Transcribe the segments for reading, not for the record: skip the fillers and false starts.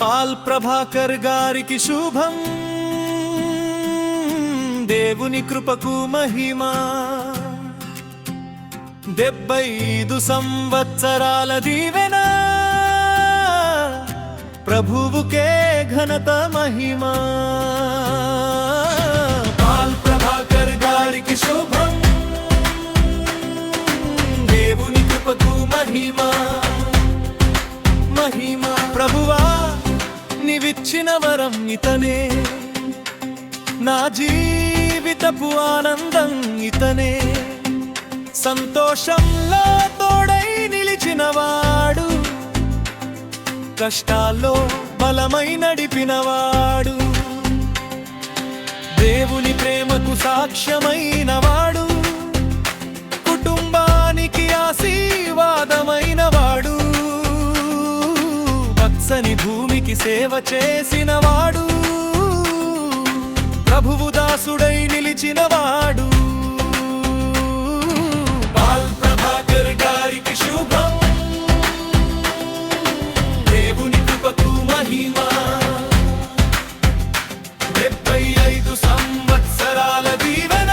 Paul Prabhakar గారికి శుభం, దేవుని కృపకు మహిమ. 75 సంవత్సరాల దీవెన, ప్రభువుకే ఘనత మహిమ. పాల్ ప్రభాకర్ గారికి శుభం, దేవుని కృపకు మహిమ మహిమ. ప్రభువా నీవిచ్చిన వరం ఇతనే, నా జీవితపు ఆనందం ఇతనే. సంతోషంలో తోడై నిలిచినవాడు, కష్టాల్లో బలమై నడిపినవాడు, దేవుని ప్రేమకు సాక్ష్యమైనవాడు, కుటుంబానికి ఆశీర్వాదమైనవాడు, పచ్చని భూమికి సేవ చేసినవాడు, ప్రభువు దాసుడై నిలిచినవాడు. పాల్ ప్రభాకర్ గారికి శుభం, దేవుని కృపకు మహిమ. 75 సంవత్సరాల దీవెన,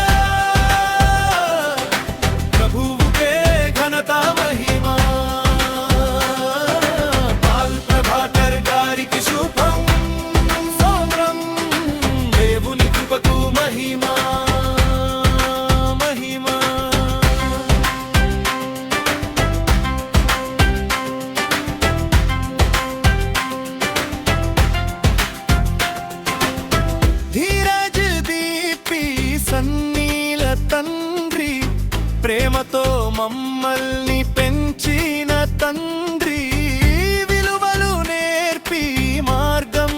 ప్రభువుకే ఘనత మహిమ. పాల్ ప్రభాకర్ గారికి శుభం, స్తోత్రం, దేవుని కృపకు మహిమ మహిమ. ధీరజ్ దీపి సన్నీల తండ్రి, ప్రేమతో మమ్మల్ని పెంచిన తండ్రి, విలువలు నేర్పి మార్గం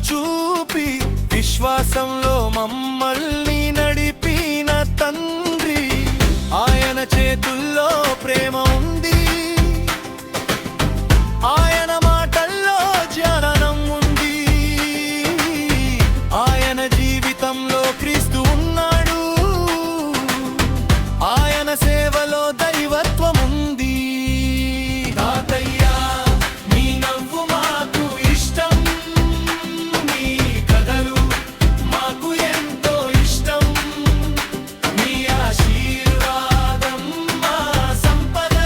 చూపి విశ్వాసంలో మమ్మల్ని నడిపిన తండ్రి. ఆయన చేతుల్లో ప్రేమ ఉంది, ఆయన మాటల్లో జ్ఞానం ఉంది, ఆయన జీవితంలో క్రీస్తు ఉన్నాడు, ఆయన సేవలో దైవత్వం ఉంది. తాతయ్య నీ నవ్వు మాకు ఇష్టం, నీ కథలు మాకు ఎంతో ఇష్టం, నీ ఆశీర్వాదం మా సంపద,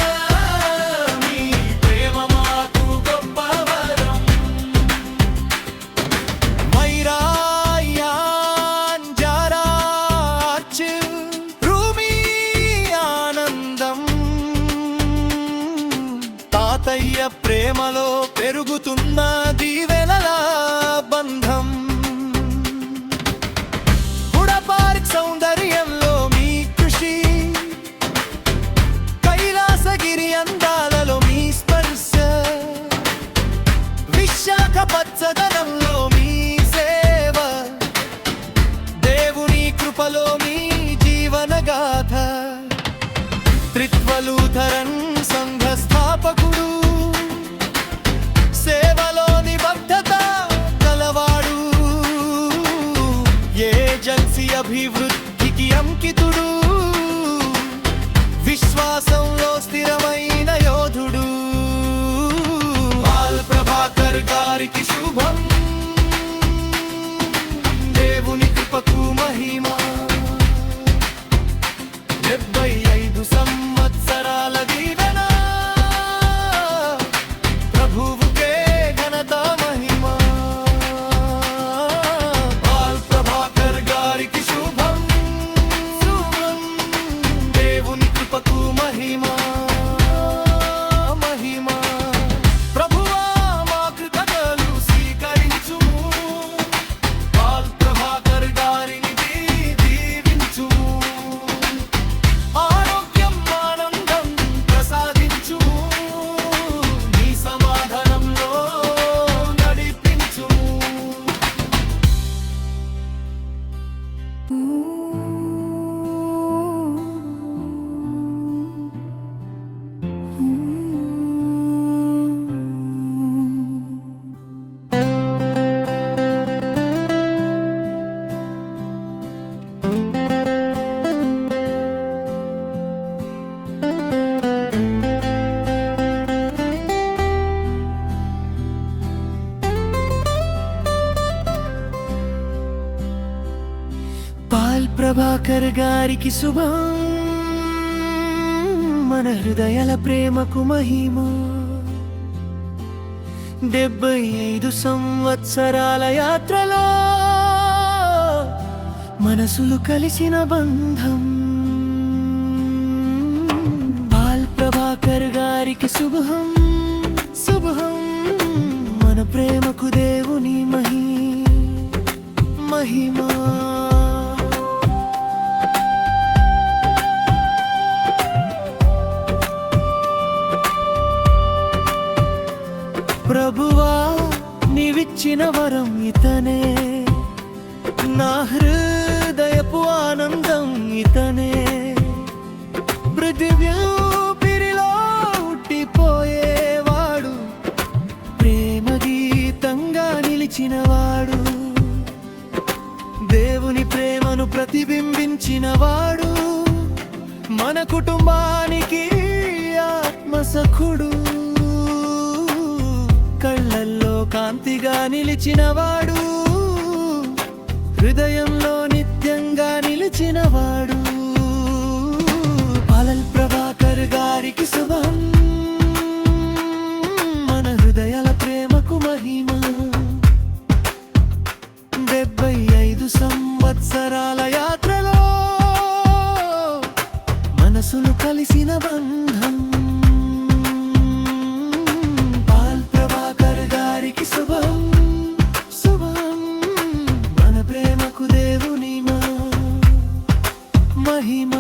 నీ ప్రేమ మాకు గొప్ప వరం. మైరాయాన్ జారాచ్ రూమీ ఆనందం, తాతయ్య ప్రేమలో పెరుగుతున్న దీవెనల బంధం. గుడపార్క్ సౌందర్యంలో మీ కృషి, కైలాసగిరి అందాలలో మీ స్పర్శ, విశాఖ పచ్చదనంలో మీ సేవ, దేవుని కృపలో మీ జీవన గాథ. త్రిత్వలూథరన్ సంఘ స్థాపకుడు, సేవలో నిబద్ధత కలవాడు, ఏజెన్సీ అభివృద్ధికి అంకితుడు, విశ్వాసంలో స్థిరమైన యోధుడు. పాల్ ప్రభాకర్ గారికి శుభం, దేవుని కృపకు మహిమ. 75 సంవత్సరాల దీవెన, ప్రభువుకే ఘనత మహిమ. పాల్ ప్రభాకర్ గారికి శుభం, దేవుని కృపకు మహిమ మహిమ. ప్రభువా మా కృతజ్ఞతలు స్వీకరించు, పాల్ ప్రభాకర్ గారిని దీవించు, ఆరోగ్యం ఆనందం ప్రసాదించు, నీ సమాధానంలో నడిపించు. పాల్ ప్రభాకర్ గారికి శుభం, మన హృదయాల ప్రేమకు మహిమ. 75 సంవత్సరాల యాత్రలో మనసులు కలిసిన బంధం. పాల్ ప్రభాకర్ గారికి శుభం శుభం, మన ప్రేమకు దేవుని మహిమ. ప్రభువా నీవిచ్చిన వరం ఇతనే, నా హృదయపు ఆనందం ఇతనే. పృథివ్యూపిరిలో ఉట్టిపోయేవాడు, ప్రేమ గీతంగా నిలిచినవాడు. దేవుని ప్రేమను ప్రతిబింబించినవాడు, మన కుటుంబానికి ఆత్మసఖుడు. కళ్ళల్లో కాంతిగా నిలిచినవాడు, హృదయంలో నిత్యంగా నిలిచినవాడు. పాల్ ప్రభాకర్ గారికి శుభం, మన హృదయాల ప్రేమకు మహిమ. 75 సంవత్సరాల యాత్రలో మనసులు కలిసిన బంధం. శుభం శుభం, మన ప్రేమకు దేవుని మహిమ.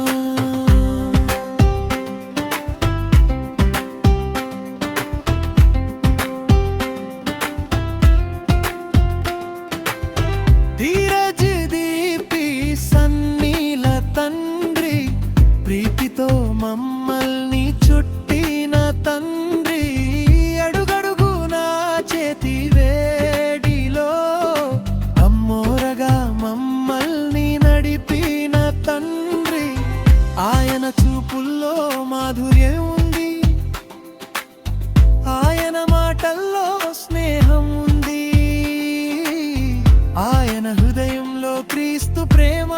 ధీరజ్ దీపి సన్నీల తండ్రి, ప్రీతితో మమ్మల్ని చుట్టిన తండ్రి. వేడిలో అమ్మోరగా మమ్మల్ని నడిపిన తండ్రి. ఆయన చూపుల్లో మాధుర్యం ఉంది, ఆయన మాటల్లో స్నేహం ఉంది. ఆయన హృదయంలో క్రీస్తు ప్రేమ,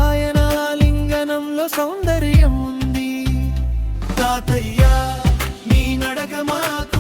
ఆయన ఆలింగనంలో సౌందర్యం ఉంది. తాతయ్య నీ నడక మాకు